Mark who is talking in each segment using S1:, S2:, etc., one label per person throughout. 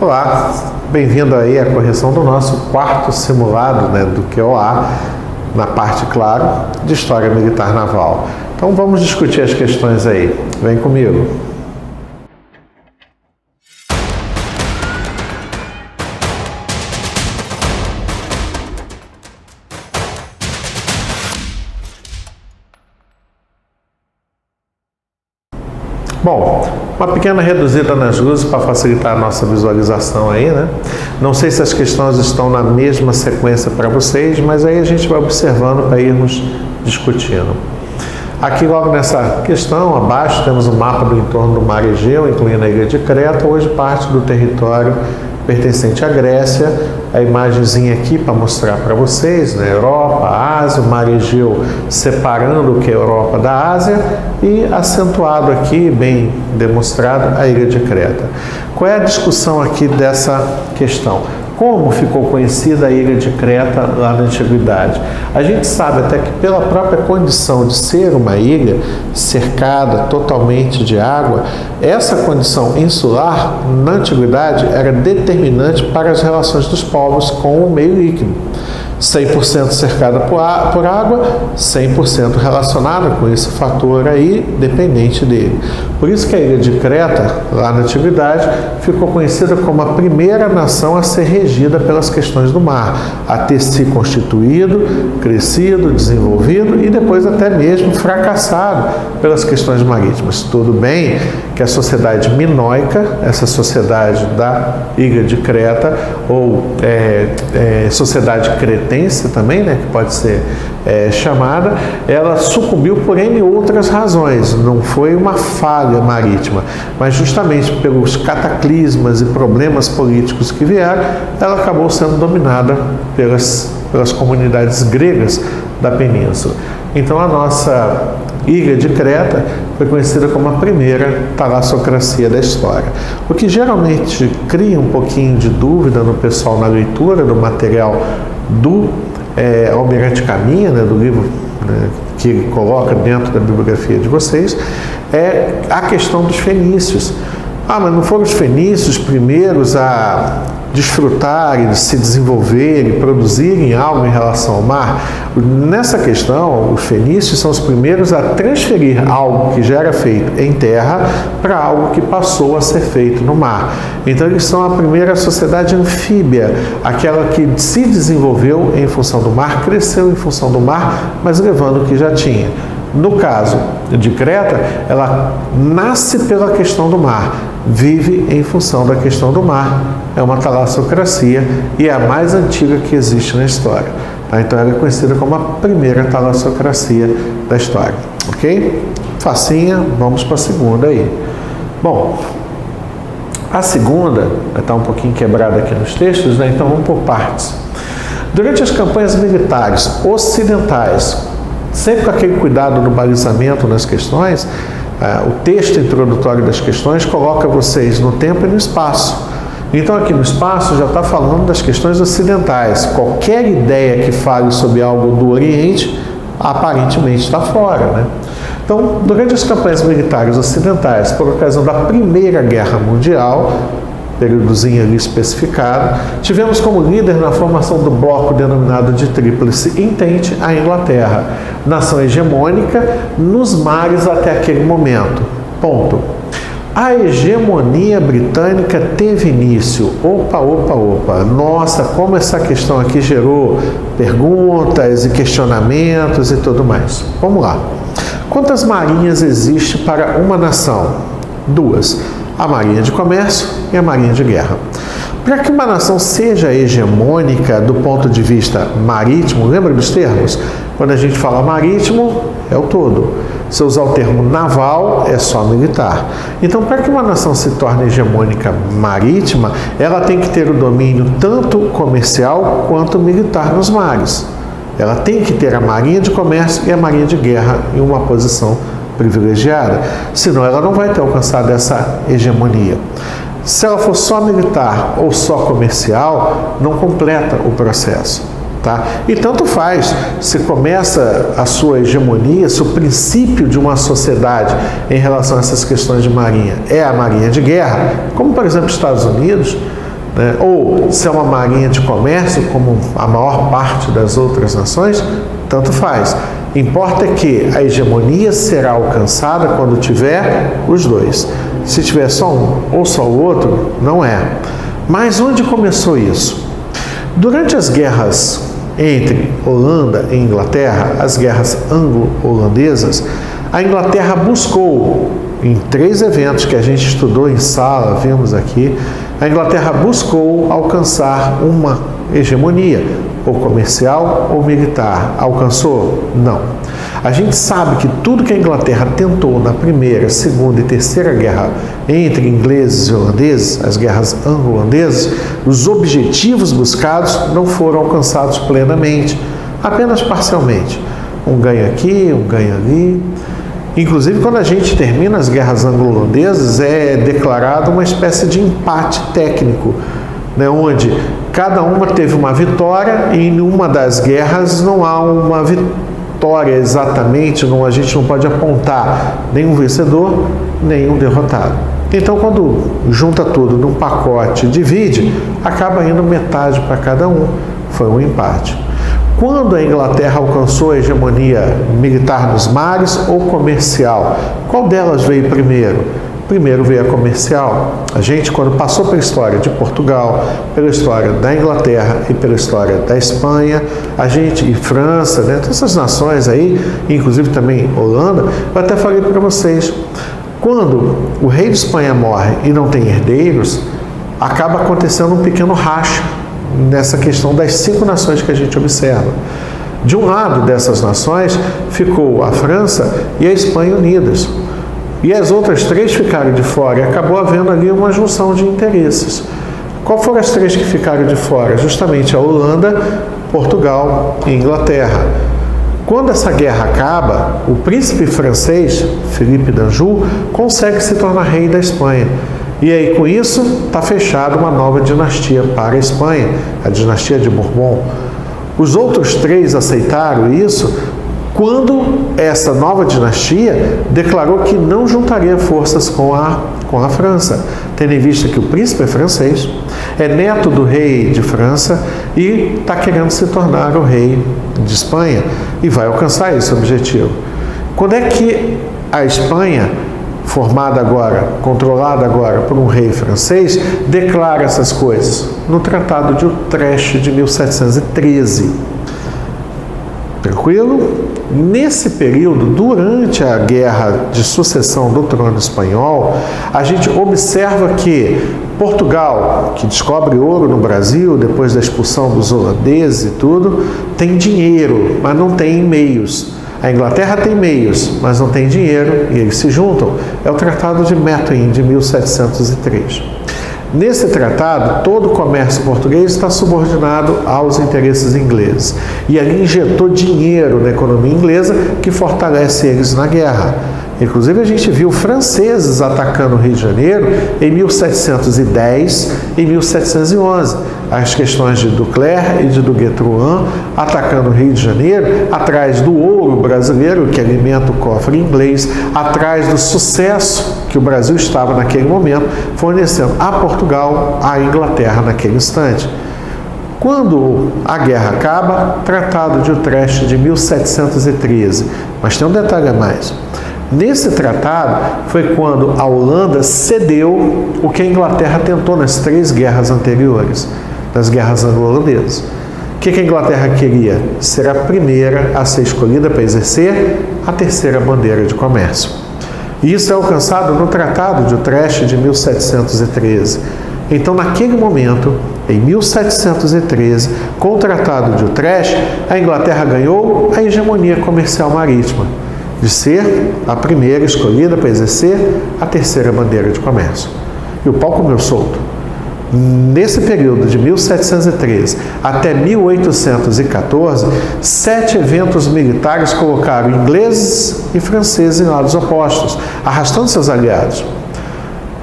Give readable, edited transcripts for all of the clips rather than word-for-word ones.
S1: Olá, bem-vindo aí à correção do nosso quarto simulado, do QOA, na parte, claro, de História Militar Naval. Então vamos discutir as questões aí. Vem comigo. Bom, uma pequena reduzida nas luzes para facilitar a nossa visualização aí, Não sei se as questões estão na mesma sequência para vocês, mas aí a gente vai observando para irmos discutindo. Aqui logo nessa questão, abaixo, temos o mapa do entorno do mar Egeu, incluindo a ilha de Creta, hoje parte do território pertencente à Grécia. A imagenzinha aqui para mostrar para vocês, Europa, Ásia, o mar Egeu separando o que é a Europa da Ásia e acentuado aqui, bem demonstrado, a ilha de Creta. Qual é a discussão aqui dessa questão? Como ficou conhecida a ilha de Creta lá na Antiguidade? A gente sabe até que pela própria condição de ser uma ilha cercada totalmente de água, essa condição insular na Antiguidade era determinante para as relações dos povos com o meio líquido. 100% cercada por água, 100% relacionada com esse fator aí, dependente dele. Por isso que a ilha de Creta, lá na Antiguidade, ficou conhecida como a primeira nação a ser regida pelas questões do mar, a ter se constituído, crescido, desenvolvido e depois até mesmo fracassado pelas questões marítimas. Tudo bem que a sociedade minoica, essa sociedade da ilha de Creta, ou sociedade cretense também, que pode ser chamada, ela sucumbiu por N outras razões. Não foi uma falha marítima, mas justamente pelos cataclismas e problemas políticos que vieram, ela acabou sendo dominada pelas comunidades gregas da península. Então a nossa ilha de Creta foi conhecida como a primeira talassocracia da história. O que geralmente cria um pouquinho de dúvida no pessoal na leitura do material do Almirante Caminha, do livro que ele coloca dentro da bibliografia de vocês, é a questão dos fenícios. Mas não foram os fenícios primeiros a desfrutarem, se desenvolverem, produzirem algo em relação ao mar? Nessa questão, os fenícios são os primeiros a transferir algo que já era feito em terra para algo que passou a ser feito no mar. Então, eles são a primeira sociedade anfíbia, aquela que se desenvolveu em função do mar, cresceu em função do mar, mas levando o que já tinha. No caso de Creta, ela nasce pela questão do mar, vive em função da questão do mar, é uma talassocracia e é a mais antiga que existe na história. Então ela é conhecida como a primeira talassocracia da história. Ok? Facinha, vamos para a segunda aí. Bom, a segunda está um pouquinho quebrada aqui nos textos, então vamos por partes. Durante as campanhas militares ocidentais, sempre com aquele cuidado no balizamento nas questões, o texto introdutório das questões coloca vocês no tempo e no espaço. Então aqui no espaço já está falando das questões ocidentais. Qualquer ideia que fale sobre algo do Oriente, aparentemente está fora, Então, durante as campanhas militares ocidentais, por ocasião da Primeira Guerra Mundial, períodozinho ali especificado, tivemos como líder na formação do bloco denominado de Tríplice Entente a Inglaterra, nação hegemônica nos mares até aquele momento. Ponto. A hegemonia britânica teve início. Opa. Nossa, como essa questão aqui gerou perguntas e questionamentos e tudo mais. Vamos lá. Quantas marinhas existe para uma nação? 2. A marinha de comércio e a marinha de guerra. Para que uma nação seja hegemônica do ponto de vista marítimo, lembra dos termos? Quando a gente fala marítimo, é o todo. Se eu usar o termo naval, é só militar. Então, para que uma nação se torne hegemônica marítima, ela tem que ter o domínio tanto comercial quanto militar nos mares. Ela tem que ter a marinha de comércio e a marinha de guerra em uma posição privilegiada, senão ela não vai ter alcançado essa hegemonia. Se ela for só militar ou só comercial, não completa o processo. E tanto faz se começa a sua hegemonia, se o princípio de uma sociedade em relação a essas questões de marinha é a marinha de guerra, como por exemplo os Estados Unidos, né? Ou se é uma marinha de comércio, como a maior parte das outras nações, tanto faz. Importa é que a hegemonia será alcançada quando tiver os dois. Se tiver só um ou só o outro, não é. Mas onde começou isso? Durante as guerras entre Holanda e Inglaterra, as guerras anglo-holandesas, a Inglaterra buscou, em 3 eventos que a gente estudou em sala, vimos aqui, a Inglaterra buscou alcançar uma hegemonia, ou comercial ou militar. Alcançou? Não. A gente sabe que tudo que a Inglaterra tentou na primeira, segunda e terceira guerra entre ingleses e holandeses, as guerras anglo-holandesas, os objetivos buscados não foram alcançados plenamente, apenas parcialmente. Um ganho aqui, um ganho ali. Inclusive, quando a gente termina as guerras anglo-holandesas, é declarado uma espécie de empate técnico, né, onde cada uma teve uma vitória e em uma das guerras não há uma vitória exatamente, a gente não pode apontar nenhum vencedor, nenhum derrotado. Então, quando junta tudo num pacote e divide, acaba indo metade para cada um. Foi um empate. Quando a Inglaterra alcançou a hegemonia militar nos mares ou comercial, qual delas veio primeiro? Primeiro veio a comercial. A gente, quando passou pela história de Portugal, pela história da Inglaterra e pela história da Espanha, e França, né, todas essas nações aí, inclusive também Holanda, eu até falei para vocês, quando o rei de Espanha morre e não tem herdeiros, acaba acontecendo um pequeno racha nessa questão das 5 nações que a gente observa. De um lado dessas nações ficou a França e a Espanha unidas. E as outras 3 ficaram de fora e acabou havendo ali uma junção de interesses. Qual foram as 3 que ficaram de fora? Justamente a Holanda, Portugal e Inglaterra. Quando essa guerra acaba, o príncipe francês, Philippe d'Anjou, consegue se tornar rei da Espanha. E aí, com isso, está fechada uma nova dinastia para a Espanha, a dinastia de Bourbon. Os outros 3 aceitaram isso quando essa nova dinastia declarou que não juntaria forças com a França, tendo em vista que o príncipe é francês, é neto do rei de França e está querendo se tornar o rei de Espanha e vai alcançar esse objetivo. Quando é que a Espanha, controlada agora por um rei francês, declara essas coisas? No Tratado de Utrecht de 1713. Tranquilo? Nesse período, durante a guerra de sucessão do trono espanhol, a gente observa que Portugal, que descobre ouro no Brasil, depois da expulsão dos holandeses e tudo, tem dinheiro, mas não tem meios. A Inglaterra tem meios, mas não tem dinheiro, e eles se juntam. É o Tratado de Methuen, de 1703. Nesse tratado, todo o comércio português está subordinado aos interesses ingleses. E ali injetou dinheiro na economia inglesa que fortalece eles na guerra. Inclusive, a gente viu franceses atacando o Rio de Janeiro em 1710 e 1711. As questões de Duclerc e de Duguay-Trouin atacando o Rio de Janeiro, atrás do ouro brasileiro que alimenta o cofre inglês, atrás do sucesso que o Brasil estava naquele momento, fornecendo a Portugal, a Inglaterra naquele instante. Quando a guerra acaba, Tratado de Utrecht de 1713. Mas tem um detalhe a mais. Nesse tratado foi quando a Holanda cedeu o que a Inglaterra tentou nas 3 guerras anteriores, nas guerras anglo-holandesas. O que a Inglaterra queria? Ser a primeira a ser escolhida para exercer a 3ª bandeira de comércio. E isso é alcançado no Tratado de Utrecht de 1713. Então, naquele momento, em 1713, com o Tratado de Utrecht, a Inglaterra ganhou a hegemonia comercial marítima, de ser a primeira escolhida para exercer a 3ª bandeira de comércio. E o pau comeu solto. Nesse período de 1713 até 1814, 7 eventos militares colocaram ingleses e franceses em lados opostos, arrastando seus aliados.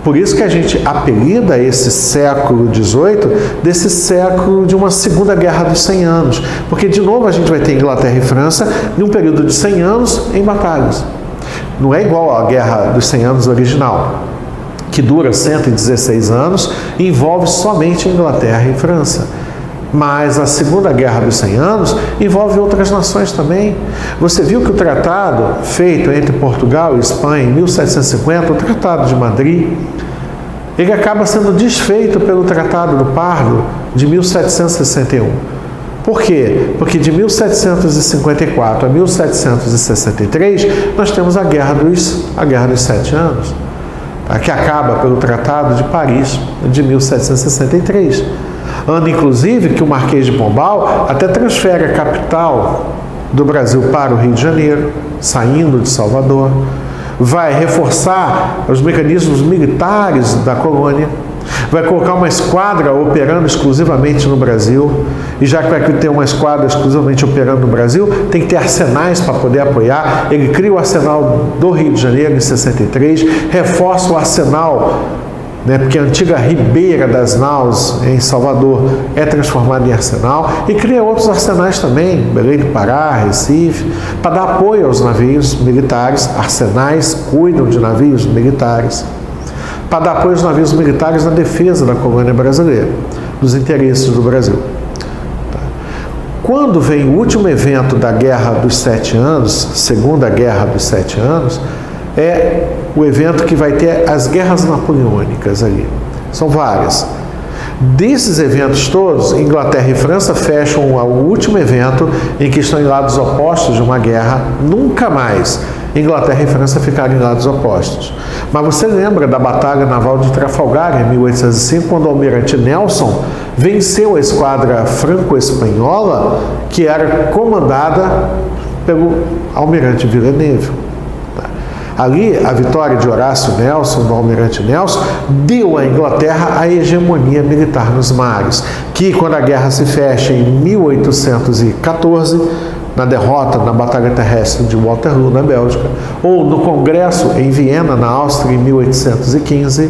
S1: Por isso que a gente apelida esse século XVIII desse século de uma Segunda Guerra dos 100 anos, porque de novo a gente vai ter Inglaterra e França em um período de 100 anos em batalhas. Não é igual à Guerra dos 100 anos original, que dura 116 anos, envolve somente Inglaterra e França. Mas a Segunda Guerra dos 100 Anos envolve outras nações também. Você viu que o tratado feito entre Portugal e Espanha em 1750, o Tratado de Madrid, ele acaba sendo desfeito pelo Tratado do Pardo de 1761. Por quê? Porque de 1754 a 1763 nós temos a Guerra dos 7 Anos, tá? Que acaba pelo Tratado de Paris de 1763. Ano, inclusive, que o Marquês de Pombal até transfere a capital do Brasil para o Rio de Janeiro, saindo de Salvador, vai reforçar os mecanismos militares da colônia, vai colocar uma esquadra operando exclusivamente no Brasil, e já que vai ter uma esquadra exclusivamente operando no Brasil, tem que ter arsenais para poder apoiar. Ele cria o arsenal do Rio de Janeiro em 63, reforça o arsenal, porque a antiga Ribeira das Naus, em Salvador, é transformada em arsenal, e cria outros arsenais também, Belém do Pará, Recife, para dar apoio aos navios militares. Arsenais cuidam de navios militares, para dar apoio aos navios militares na defesa da colônia brasileira, dos interesses do Brasil. Quando vem o último evento da Guerra dos 7 Anos, Segunda Guerra dos 7 Anos, é o evento que vai ter as guerras napoleônicas ali. São várias. Desses eventos todos, Inglaterra e França fecham o último evento em que estão em lados opostos de uma guerra. Nunca mais Inglaterra e França ficaram em lados opostos. Mas você lembra da Batalha Naval de Trafalgar, em 1805, quando o almirante Nelson venceu a esquadra franco-espanhola, que era comandada pelo almirante Villeneuve. Ali, a vitória de Horácio Nelson, do almirante Nelson, deu à Inglaterra a hegemonia militar nos mares, que quando a guerra se fecha em 1814, na derrota na Batalha Terrestre de Waterloo, na Bélgica, ou no Congresso em Viena, na Áustria, em 1815,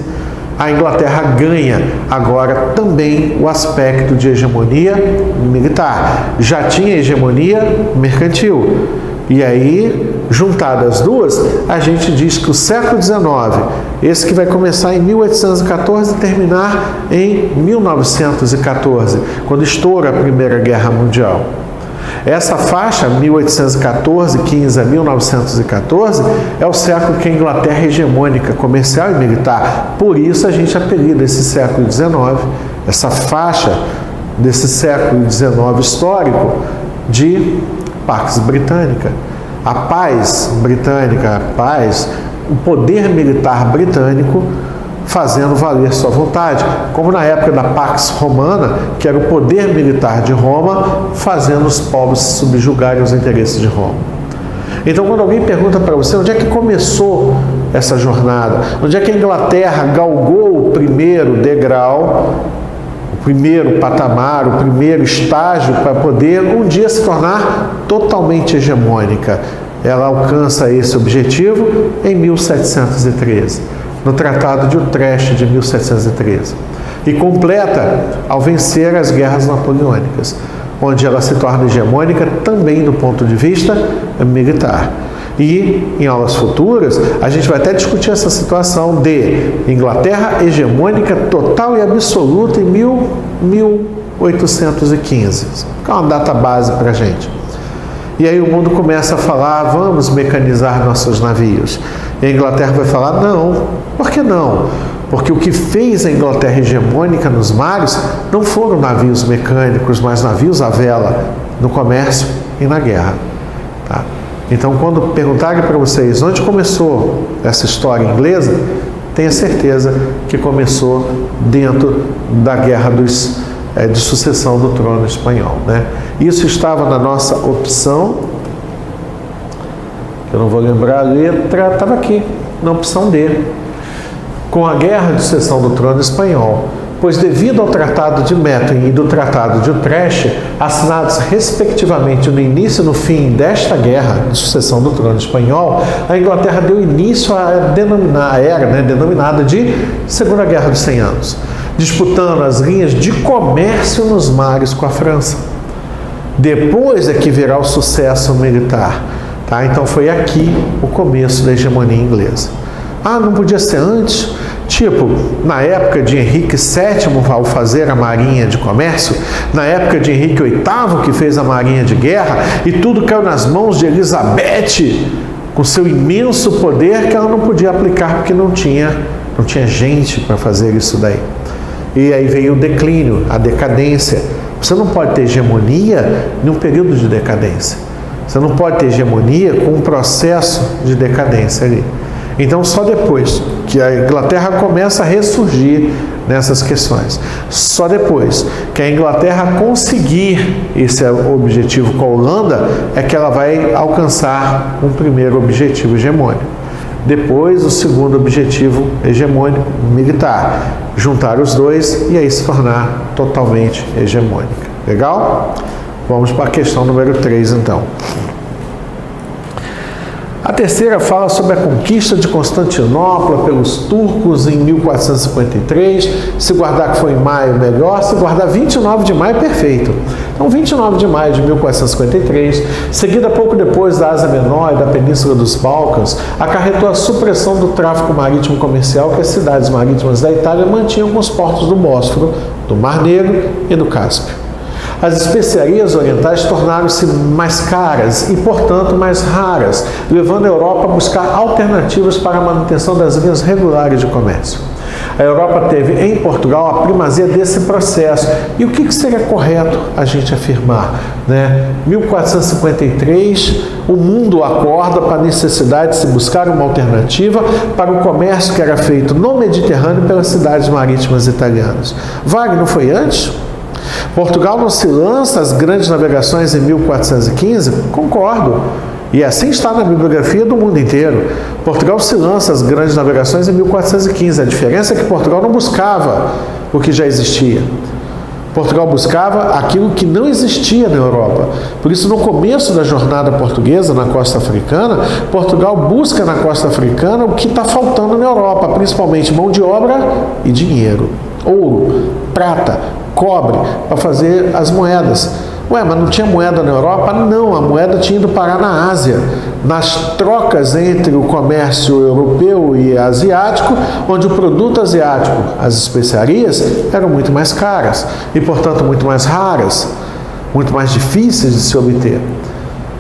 S1: a Inglaterra ganha agora também o aspecto de hegemonia militar. Já tinha hegemonia mercantil. E aí, juntadas as duas, a gente diz que o século XIX, esse que vai começar em 1814 e terminar em 1914, quando estoura a Primeira Guerra Mundial. Essa faixa, 1814-15 a 1914, é o século que a Inglaterra é hegemônica, comercial e militar. Por isso a gente apelida esse século XIX, essa faixa desse século XIX histórico, de Pax Britânica. A paz britânica, o poder militar britânico fazendo valer sua vontade, como na época da Pax Romana, que era o poder militar de Roma fazendo os povos se subjugarem aos interesses de Roma. Então, quando alguém pergunta para você onde é que começou essa jornada, onde é que a Inglaterra galgou o primeiro degrau, o primeiro patamar, o primeiro estágio para poder um dia se tornar totalmente hegemônica, ela alcança esse objetivo em 1713, no Tratado de Utrecht de 1713, e completa ao vencer as guerras napoleônicas, onde ela se torna hegemônica também do ponto de vista militar. E em aulas futuras a gente vai até discutir essa situação de Inglaterra hegemônica total e absoluta em 1815, que é uma data base para a gente. E aí o mundo começa a falar, vamos mecanizar nossos navios. E a Inglaterra vai falar, não. Por que não? Porque o que fez a Inglaterra hegemônica nos mares não foram navios mecânicos, mas navios à vela, no comércio e na guerra. Tá? Então, quando perguntarem para vocês onde começou essa história inglesa, tenha certeza que começou dentro da guerra de sucessão do trono espanhol. Isso estava na nossa opção, eu não vou lembrar a letra, estava aqui, na opção D. Com a guerra de sucessão do trono espanhol, pois devido ao Tratado de Methuen e do Tratado de Utrecht, assinados respectivamente no início e no fim desta guerra de sucessão do trono espanhol, a Inglaterra deu início a era denominada de Segunda Guerra dos 100 Anos, disputando as linhas de comércio nos mares com a França. Depois é que virá o sucesso militar. Tá? Então foi aqui o começo da hegemonia inglesa. Ah, não podia ser antes? Tipo, na época de Henrique VII, ao fazer a Marinha de Comércio, na época de Henrique VIII, que fez a Marinha de Guerra, e tudo caiu nas mãos de Elizabeth, com seu imenso poder, que ela não podia aplicar porque não tinha gente para fazer isso daí. E aí veio o declínio, a decadência. Você não pode ter hegemonia em um período de decadência. Você não pode ter hegemonia com um processo de decadência ali. Então, só depois que a Inglaterra começa a ressurgir nessas questões, só depois que a Inglaterra conseguir esse objetivo com a Holanda, é que ela vai alcançar um primeiro objetivo hegemônico. Depois, o segundo objetivo hegemônico, militar. Juntar os dois e aí se tornar totalmente hegemônica. Legal? Vamos para a questão número 3, então. A terceira fala sobre a conquista de Constantinopla pelos turcos em 1453. Se guardar que foi em maio, melhor. Se guardar 29 de maio, perfeito. Então, 29 de maio de 1453, seguida pouco depois da Ásia Menor e da Península dos Balcãs, acarretou a supressão do tráfico marítimo comercial que as cidades marítimas da Itália mantinham com os portos do Bósforo, do Mar Negro e do Cáspio. As especiarias orientais tornaram-se mais caras e, portanto, mais raras, levando a Europa a buscar alternativas para a manutenção das linhas regulares de comércio. A Europa teve em Portugal a primazia desse processo. E o que seria correto a gente afirmar? 1453, o mundo acorda para a necessidade de se buscar uma alternativa para o comércio que era feito no Mediterrâneo pelas cidades marítimas italianas. Wagner não foi antes? Portugal não se lança às grandes navegações em 1415? Concordo. E assim está na bibliografia do mundo inteiro. Portugal se lança às grandes navegações em 1415. A diferença é que Portugal não buscava o que já existia. Portugal buscava aquilo que não existia na Europa. Por isso, no começo da jornada portuguesa na costa africana, Portugal busca na costa africana o que está faltando na Europa, principalmente mão de obra e dinheiro. Ouro, prata, cobre, para fazer as moedas. Ué, mas não tinha moeda na Europa? Não, a moeda tinha ido parar na Ásia, nas trocas entre o comércio europeu e asiático, onde o produto asiático, as especiarias, eram muito mais caras e, portanto, muito mais raras, muito mais difíceis de se obter.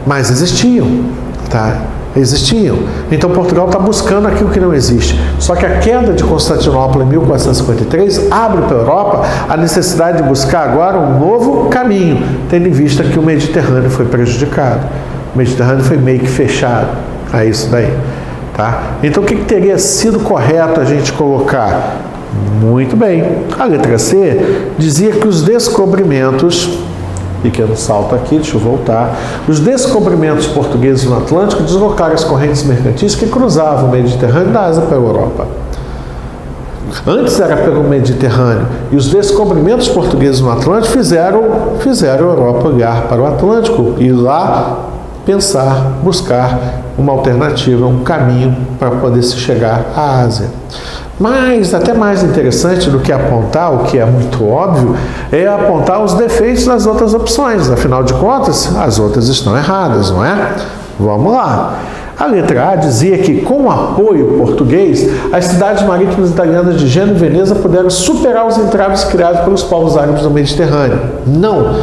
S1: Mas existiam, tá? Existiam. Então Portugal está buscando aquilo que não existe. Só que a queda de Constantinopla em 1453 abre para a Europa a necessidade de buscar agora um novo caminho, tendo em vista que o Mediterrâneo foi prejudicado. O Mediterrâneo foi meio que fechado a isso daí. Tá? Então o que teria sido correto a gente colocar? Muito bem. A letra C dizia que os descobrimentos... Pequeno salto aqui, deixa eu voltar. Os descobrimentos portugueses no Atlântico deslocaram as correntes mercantis que cruzavam o Mediterrâneo da Ásia para a Europa. Antes era pelo Mediterrâneo, e os descobrimentos portugueses no Atlântico fizeram a Europa olhar para o Atlântico e lá pensar, buscar uma alternativa, um caminho para poder se chegar à Ásia. Mas, até mais interessante do que apontar, o que é muito óbvio, é apontar os defeitos das outras opções. Afinal de contas, as outras estão erradas, não é? Vamos lá. A letra A dizia que, com o apoio português, as cidades marítimas italianas de Gênova e Veneza puderam superar os entraves criados pelos povos árabes do Mediterrâneo. Não.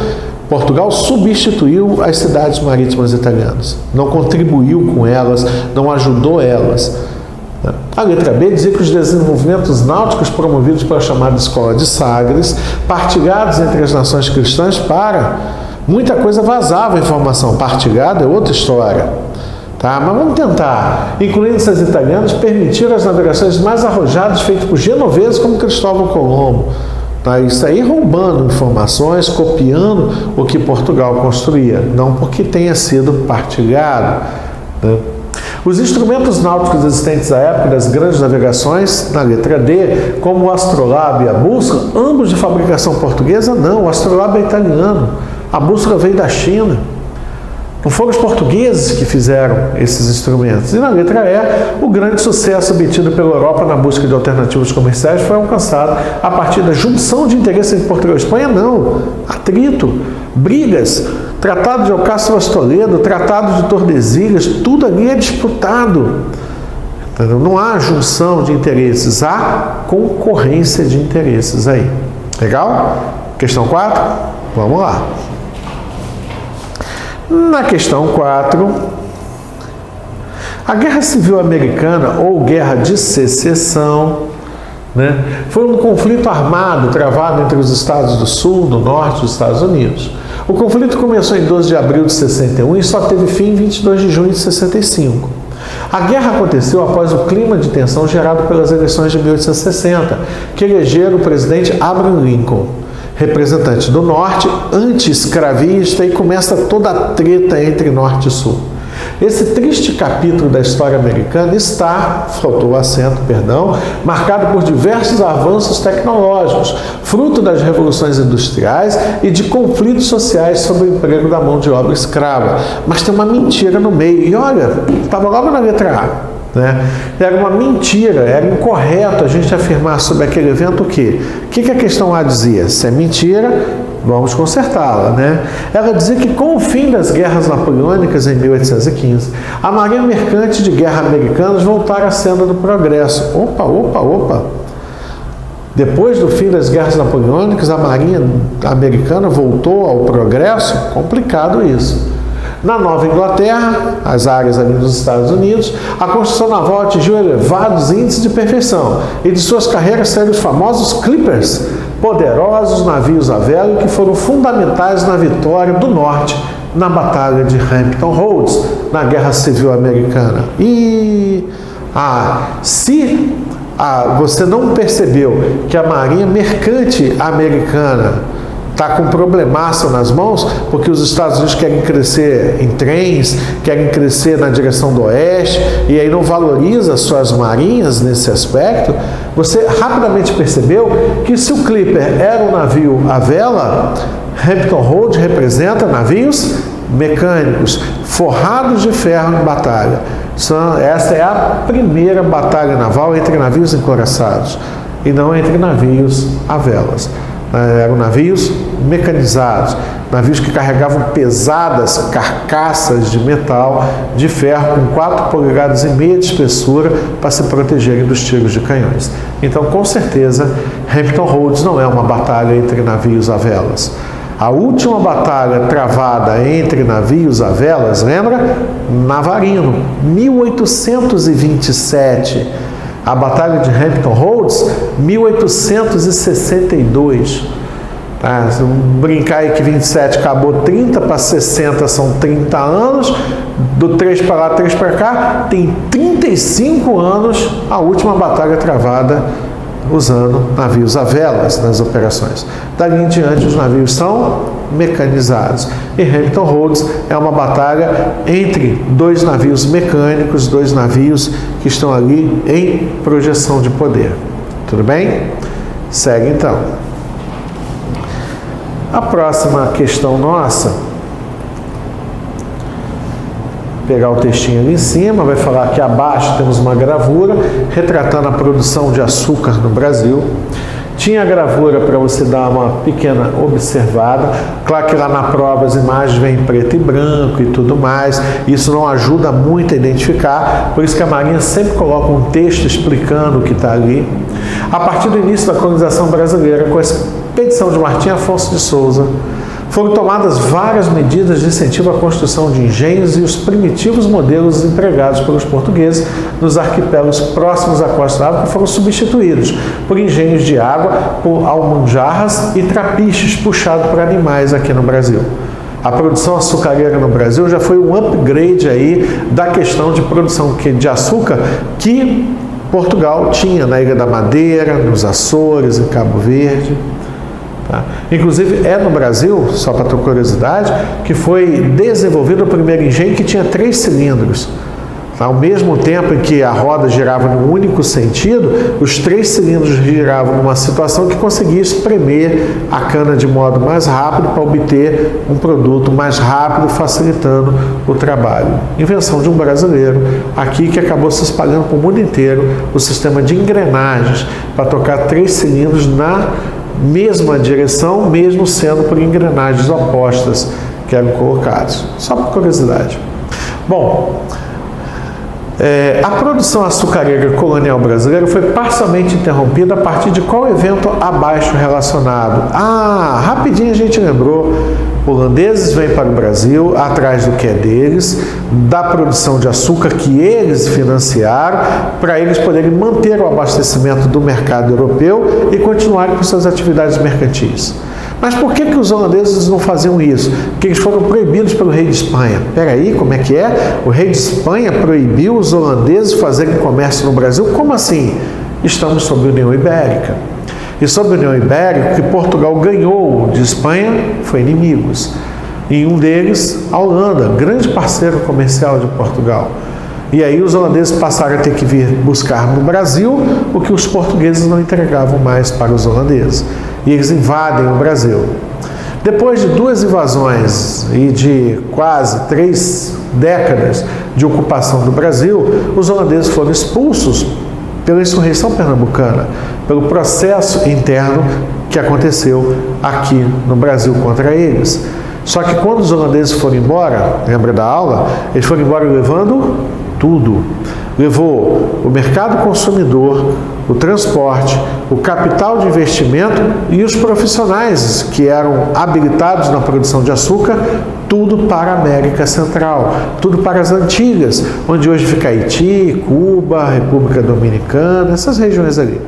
S1: Portugal substituiu as cidades marítimas italianas. Não contribuiu com elas, não ajudou elas. A letra B dizia que os desenvolvimentos náuticos promovidos pela chamada Escola de Sagres, partilhados entre as nações cristãs, muita coisa vazava informação. Partilhada é outra história. Tá? Mas vamos tentar, incluindo essas italianas, permitir as navegações mais arrojadas feitas por genoveses como Cristóvão Colombo. Tá? Isso aí roubando informações, copiando o que Portugal construía, não porque tenha sido partilhado. Né? Os instrumentos náuticos existentes à época das grandes navegações, na letra D, como o astrolábio e a bússola, ambos de fabricação portuguesa, não. O astrolábio é italiano. A bússola veio da China. Não foram os portugueses que fizeram esses instrumentos. E na letra E, o grande sucesso obtido pela Europa na busca de alternativas comerciais foi alcançado a partir da junção de interesses entre Portugal e Espanha, não. Atrito, brigas, Tratado de Alcácer Toledo, Tratado de Tordesilhas, tudo ali é disputado. Entendeu? Não há junção de interesses, há concorrência de interesses aí. Legal? Questão 4? Vamos lá. Na questão 4, a Guerra Civil Americana, ou Guerra de Secessão, né, foi um conflito armado travado entre os estados do Sul, do Norte dos Estados Unidos. O conflito começou em 12 de abril de 61 e só teve fim em 22 de junho de 65. A guerra aconteceu após o clima de tensão gerado pelas eleições de 1860, que elegeram o presidente Abraham Lincoln, representante do Norte, anti-escravista, e começa toda a treta entre Norte e Sul. Esse triste capítulo da história americana está, faltou o acento, perdão, marcado por diversos avanços tecnológicos, fruto das revoluções industriais e de conflitos sociais sobre o emprego da mão de obra escrava. Mas tem uma mentira no meio, e olha, estava logo na letra A. Né? Era uma mentira, era incorreto a gente afirmar sobre aquele evento o quê? O que a questão A dizia? Se é mentira, vamos consertá-la, né? Ela dizia que com o fim das guerras napoleônicas em 1815, a marinha mercante de guerra americanas voltara à senda do progresso. Opa! Depois do fim das guerras napoleônicas, a marinha americana voltou ao progresso? Complicado isso. Na Nova Inglaterra, as áreas ali dos Estados Unidos, a construção naval atingiu elevados índices de perfeição e de suas carreiras saíram os famosos Clippers, poderosos navios a vela que foram fundamentais na vitória do Norte na Batalha de Hampton Roads, na Guerra Civil Americana. Se você não percebeu que a Marinha Mercante Americana está com um problemaço nas mãos, porque os Estados Unidos querem crescer em trens, querem crescer na direção do oeste, e aí não valoriza suas marinhas nesse aspecto, você rapidamente percebeu que se o Clipper era um navio à vela, Hampton Roads representa navios mecânicos, forrados de ferro em batalha. Essa é a primeira batalha naval entre navios encoraçados, e não entre navios a velas. Eram navios mecanizados, navios que carregavam pesadas carcaças de metal, de ferro, com 4,5 polegadas de espessura, para se protegerem dos tiros de canhões. Então, com certeza, Hampton Roads não é uma batalha entre navios a velas. A última batalha travada entre navios a velas, lembra? Navarino, 1827. A Batalha de Hampton Roads, 1862. Tá? Se brincar aí que 27 acabou 30 para 60 são 30 anos, do 3 para lá, 3 para cá, tem 35 anos a última batalha travada usando navios a velas nas operações. Dali em diante os navios são mecanizados. E Hampton Roads é uma batalha entre dois navios mecânicos, dois navios que estão ali em projeção de poder. Tudo bem? Segue então. A próxima questão nossa, pegar o textinho ali em cima, vai falar que abaixo temos uma gravura retratando a produção de açúcar no Brasil. Tinha a gravura para você dar uma pequena observada. Claro que lá na prova as imagens vêm em preto e branco e tudo mais. Isso não ajuda muito a identificar, por isso que a Marinha sempre coloca um texto explicando o que está ali. A partir do início da colonização brasileira, com a expedição de Martim Afonso de Souza, foram tomadas várias medidas de incentivo à construção de engenhos e os primitivos modelos empregados pelos portugueses nos arquipélagos próximos à Costa d'África foram substituídos por engenhos de água, por almanjarras e trapiches puxados por animais aqui no Brasil. A produção açucareira no Brasil já foi um upgrade aí da questão de produção de açúcar que Portugal tinha na Ilha da Madeira, nos Açores, em Cabo Verde. Tá? Inclusive é no Brasil, só para ter curiosidade, que foi desenvolvido o primeiro engenho que tinha 3 cilindros. Ao mesmo tempo em que a roda girava num único sentido, os 3 cilindros giravam numa situação que conseguia espremer a cana de modo mais rápido para obter um produto mais rápido, facilitando o trabalho. Invenção de um brasileiro aqui que acabou se espalhando para o mundo inteiro o sistema de engrenagens para tocar 3 cilindros na mesma direção, mesmo sendo por engrenagens opostas que eram colocados. Só por curiosidade. Bom, A produção açucareira colonial brasileira foi parcialmente interrompida a partir de qual evento abaixo relacionado? Rapidinho a gente lembrou. Holandeses vêm para o Brasil atrás do que é deles, da produção de açúcar que eles financiaram, para eles poderem manter o abastecimento do mercado europeu e continuarem com suas atividades mercantis. Mas por que os holandeses não faziam isso? Porque eles foram proibidos pelo rei de Espanha. Peraí, como é que é? O rei de Espanha proibiu os holandeses fazerem comércio no Brasil? Como assim? Estamos sob a União Ibérica. E sob a União Ibérica, o que Portugal ganhou de Espanha foi inimigos. E um deles, a Holanda, grande parceiro comercial de Portugal. E aí os holandeses passaram a ter que vir buscar no Brasil o que os portugueses não entregavam mais para os holandeses. E eles invadem o Brasil. Depois de 2 invasões e de quase 3 décadas de ocupação do Brasil, os holandeses foram expulsos pela insurreição pernambucana, pelo processo interno que aconteceu aqui no Brasil contra eles. Só que quando os holandeses foram embora, lembra da aula? Eles foram embora levando tudo. Levou o mercado consumidor, o transporte, o capital de investimento e os profissionais que eram habilitados na produção de açúcar, tudo para a América Central, tudo para as Antilhas, onde hoje fica Haiti, Cuba, República Dominicana, essas regiões ali.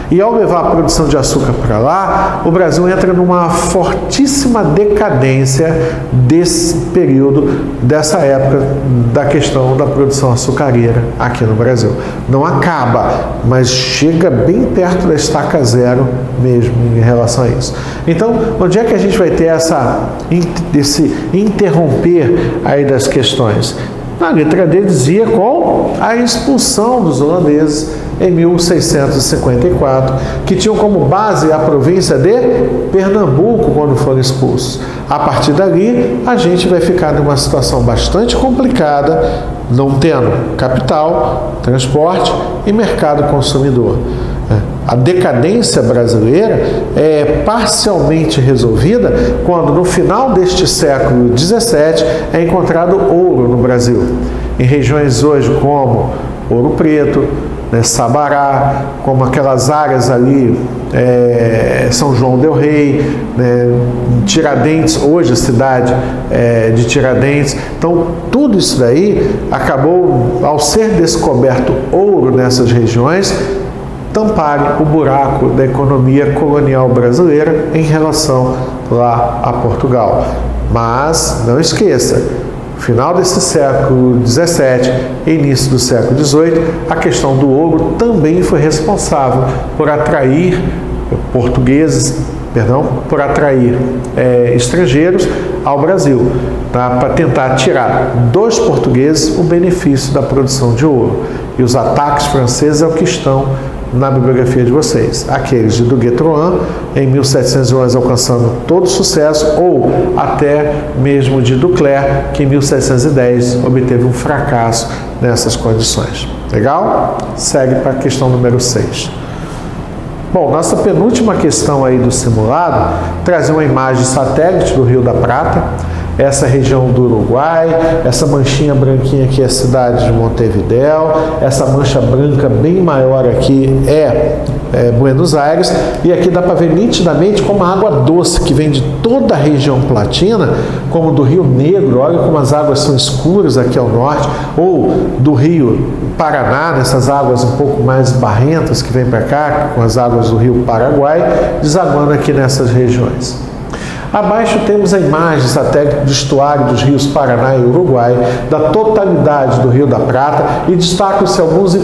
S1: E ao levar a produção de açúcar para lá, o Brasil entra numa fortíssima decadência desse período, dessa época da questão da produção açucareira aqui no Brasil. Não acaba, mas chega bem perto da estaca zero mesmo em relação a isso. Então, onde é que a gente vai ter esse interromper aí das questões? Na letra D dizia com a expulsão dos holandeses em 1654, que tinham como base a província de Pernambuco quando foram expulsos. A partir dali, a gente vai ficar numa situação bastante complicada, não tendo capital, transporte e mercado consumidor. A decadência brasileira é parcialmente resolvida quando, no final deste século XVII, é encontrado ouro no Brasil. Em regiões hoje como Ouro Preto, Sabará, como aquelas áreas ali, São João del Rei, Tiradentes, hoje a cidade de Tiradentes. Então, tudo isso daí acabou, ao ser descoberto ouro nessas regiões, tamparem o buraco da economia colonial brasileira em relação lá a Portugal. Mas, não esqueça, final desse século XVII e início do século XVIII, a questão do ouro também foi responsável por atrair estrangeiros ao Brasil, para tentar tirar dos portugueses o benefício da produção de ouro. E os ataques franceses é o que estão na bibliografia de vocês. Aqueles de Duguay-Trouin, em 1711, alcançando todo sucesso, ou até mesmo de Duclerc, que em 1710 obteve um fracasso nessas condições. Legal? Segue para a questão número 6. Bom, nossa penúltima questão aí do simulado traz uma imagem satélite do Rio da Prata, essa região do Uruguai, essa manchinha branquinha aqui é a cidade de Montevidéu, essa mancha branca bem maior aqui é Buenos Aires, e aqui dá para ver nitidamente como a água doce que vem de toda a região platina, como do Rio Negro, olha como as águas são escuras aqui ao norte, ou do Rio Paraná, nessas águas um pouco mais barrentas que vem para cá, com as águas do Rio Paraguai, desaguando aqui nessas regiões. Abaixo temos a imagem satélite do estuário dos rios Paraná e Uruguai, da totalidade do Rio da Prata, e destacam-se algumas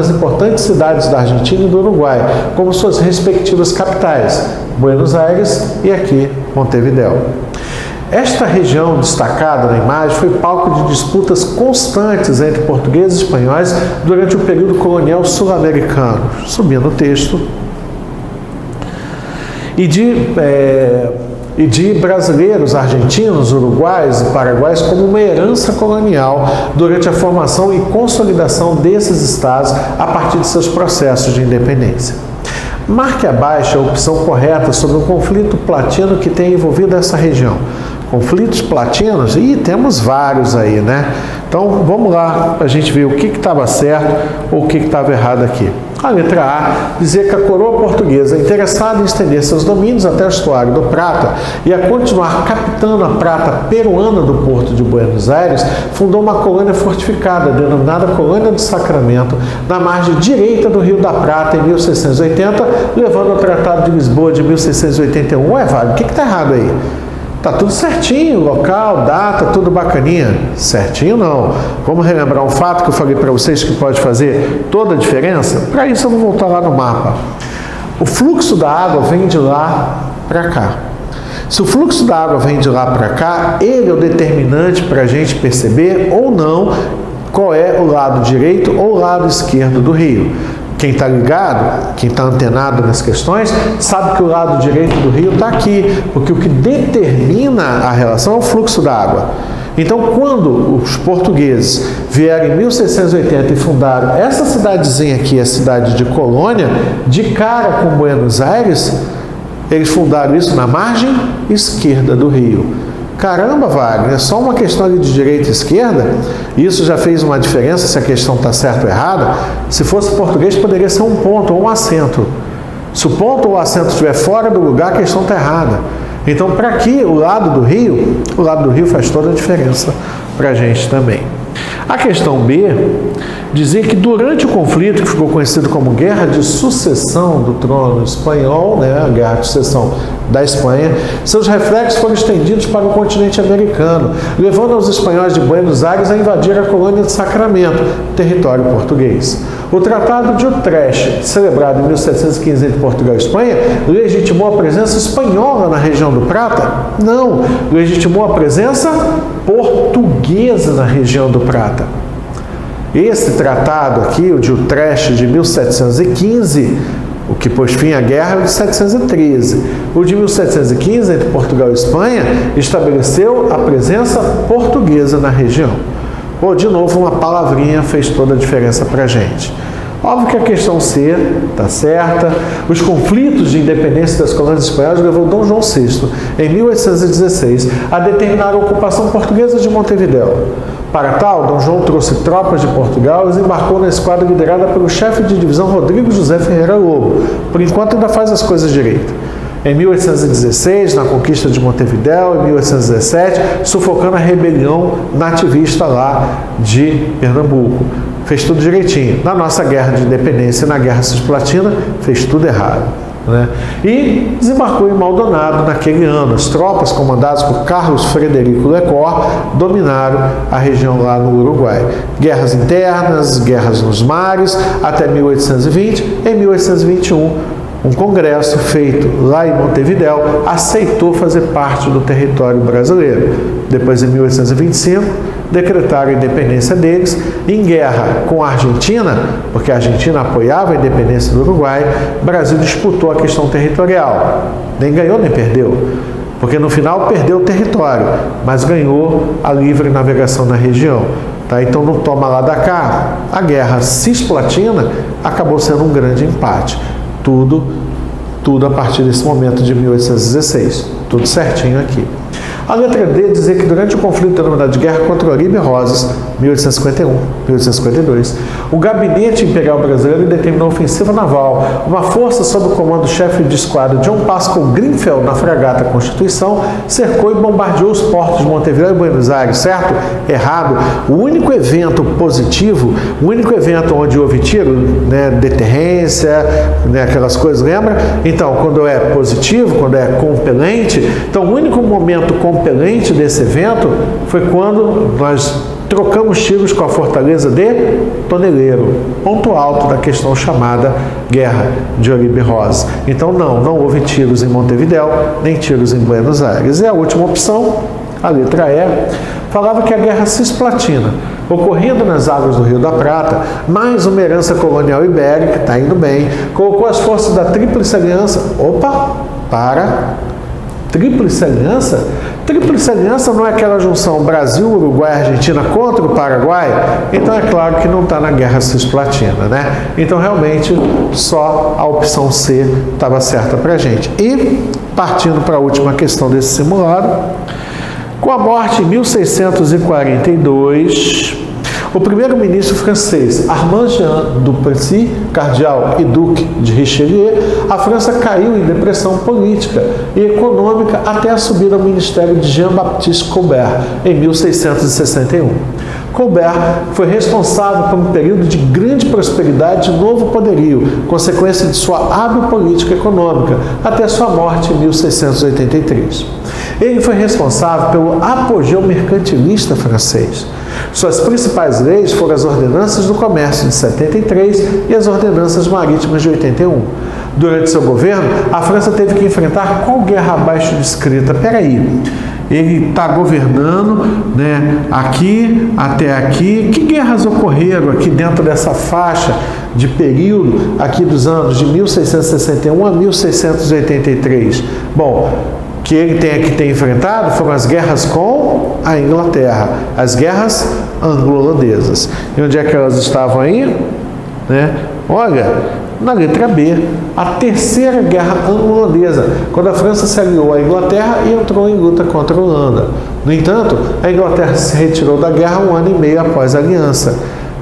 S1: importantes cidades da Argentina e do Uruguai, como suas respectivas capitais, Buenos Aires e aqui Montevidéu. Esta região destacada na imagem foi palco de disputas constantes entre portugueses e espanhóis durante o período colonial sul-americano. Subindo o texto. E de brasileiros, argentinos, uruguaios e paraguaios como uma herança colonial durante a formação e consolidação desses estados a partir de seus processos de independência. Marque abaixo a opção correta sobre o conflito platino que tem envolvido essa região, conflitos platinos? E temos vários aí, né? Então vamos lá para a gente ver o que estava certo ou o que estava errado aqui. A letra A dizia que a coroa portuguesa, interessada em estender seus domínios até o estuário do Prata e a continuar captando a prata peruana do porto de Buenos Aires, fundou uma colônia fortificada, denominada Colônia do Sacramento, na margem direita do Rio da Prata em 1680, levando ao Tratado de Lisboa de 1681. Ué, Vale, o que está errado aí? Tá tudo certinho, local, data, tudo bacaninha. Certinho não. Vamos relembrar um fato que eu falei para vocês que pode fazer toda a diferença? Para isso eu vou voltar lá no mapa. O fluxo da água vem de lá para cá. Se o fluxo da água vem de lá para cá, ele é o determinante para a gente perceber ou não qual é o lado direito ou o lado esquerdo do rio. Quem está ligado, quem está antenado nas questões, sabe que o lado direito do rio está aqui, porque o que determina a relação é o fluxo da água. Então, quando os portugueses vieram em 1680 e fundaram essa cidadezinha aqui, a cidade de Colônia, de cara com Buenos Aires, eles fundaram isso na margem esquerda do rio. Caramba, Wagner, é só uma questão de direita e esquerda? Isso já fez uma diferença se a questão está certa ou errada? Se fosse português, poderia ser um ponto ou um acento. Se o ponto ou o acento estiver fora do lugar, a questão está errada. Então, para aqui, o lado do rio faz toda a diferença para a gente também. A questão B dizia que durante o conflito, que ficou conhecido como Guerra de Sucessão do Trono Espanhol, né, a Guerra de Sucessão da Espanha, seus reflexos foram estendidos para o continente americano, levando os espanhóis de Buenos Aires a invadir a colônia de Sacramento, território português. O Tratado de Utrecht, celebrado em 1715 entre Portugal e Espanha, legitimou a presença espanhola na região do Prata? Não, legitimou a presença portuguesa na região do Prata. Esse tratado aqui, o de Utrecht de 1715, o que pôs fim à guerra é o de 1713. O de 1715, entre Portugal e Espanha, estabeleceu a presença portuguesa na região. Pô, de novo, uma palavrinha fez toda a diferença para a gente. Óbvio que a questão C está certa. Os conflitos de independência das colônias espanholas levou Dom João VI, em 1816, a determinar a ocupação portuguesa de Montevidéu. Para tal, Dom João trouxe tropas de Portugal e desembarcou na esquadra liderada pelo chefe de divisão Rodrigo José Ferreira Lobo. Por enquanto ainda faz as coisas direito. Em 1816, na conquista de Montevidéu, em 1817, sufocando a rebelião nativista lá de Pernambuco. Fez tudo direitinho. Na nossa guerra de independência, na guerra cisplatina, fez tudo errado, né? E desembarcou em Maldonado naquele ano. As tropas comandadas por Carlos Frederico Lecor dominaram a região lá no Uruguai. Guerras internas, guerras nos mares, até 1820. Em 1821, um congresso feito lá em Montevidéu aceitou fazer parte do território brasileiro. Depois, em 1825, decretaram a independência deles. Em guerra com a Argentina, porque a Argentina apoiava a independência do Uruguai, o Brasil disputou a questão territorial. Nem ganhou, nem perdeu. Porque no final perdeu o território, mas ganhou a livre navegação na região. Tá? Então, no toma lá da cá, a guerra cisplatina acabou sendo um grande empate. Tudo a partir desse momento de 1816. Tudo certinho aqui. A letra D dizia que durante o conflito denominado de Guerra contra o Oribe Rosas, 1851, 1852, o Gabinete Imperial Brasileiro determinou a ofensiva naval. Uma força sob o comando do chefe de esquadra John Pascal Grinfeld, na fragata Constituição, cercou e bombardeou os portos de Montevidéu e Buenos Aires, certo? Errado. O único evento positivo, o único evento onde houve tiro, né, deterrência, né, aquelas coisas, lembra? Então, quando é positivo, quando é compelente, então o único momento compelente desse evento foi quando nós trocamos tiros com a fortaleza de Toneleiro, ponto alto da questão chamada Guerra de Oribe Rosas. Então não houve tiros em Montevidéu, nem tiros em Buenos Aires. E a última opção, a letra E, falava que a Guerra Cisplatina, ocorrendo nas águas do Rio da Prata, mais uma herança colonial ibérica, está indo bem, colocou as forças da Tríplice Aliança, Tríplice Aliança? Tríplice Aliança não é aquela junção Brasil, Uruguai e Argentina contra o Paraguai? Então é claro que não está na Guerra Cisplatina, né? Então realmente só a opção C estava certa para a gente. E partindo para a última questão desse simulado, Com a morte em 1642, o primeiro-ministro francês Armand Jean Duplessis, cardeal e duque de Richelieu, a França caiu em depressão política e econômica até a subida ao ministério de Jean-Baptiste Colbert, em 1661. Colbert foi responsável por um período de grande prosperidade e novo poderio, consequência de sua hábil política econômica, até sua morte em 1683. Ele foi responsável pelo apogeu mercantilista francês. Suas principais leis foram as Ordenanças do Comércio de 73 e as Ordenanças Marítimas de 81. Durante seu governo, a França teve que enfrentar qual guerra abaixo descrita? Peraí, ele está governando, né, aqui até aqui. Que guerras ocorreram aqui dentro dessa faixa de período aqui dos anos de 1661 a 1683? Bom, que ele tem que ter enfrentado foram as guerras com a Inglaterra, as guerras anglo-holandesas. E onde é que elas estavam aí? Né? Olha, na letra B, a terceira guerra anglo-holandesa, quando a França se aliou à Inglaterra e entrou em luta contra a Holanda. No entanto, a Inglaterra se retirou da guerra 1 ano e meio após a aliança,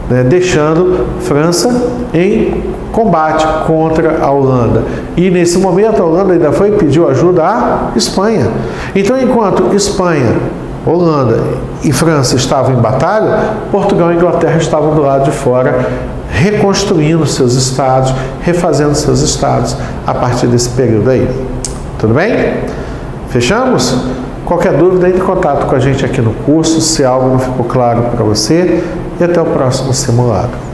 S1: né, deixando França em combate contra a Holanda. E nesse momento a Holanda ainda foi e pediu ajuda à Espanha. Então, enquanto Espanha, Holanda e França estavam em batalha, Portugal e Inglaterra estavam do lado de fora, reconstruindo seus estados, refazendo seus estados a partir desse período aí. Tudo bem? Fechamos? Qualquer dúvida, entre em contato com a gente aqui no curso, se algo não ficou claro para você, e até o próximo simulado.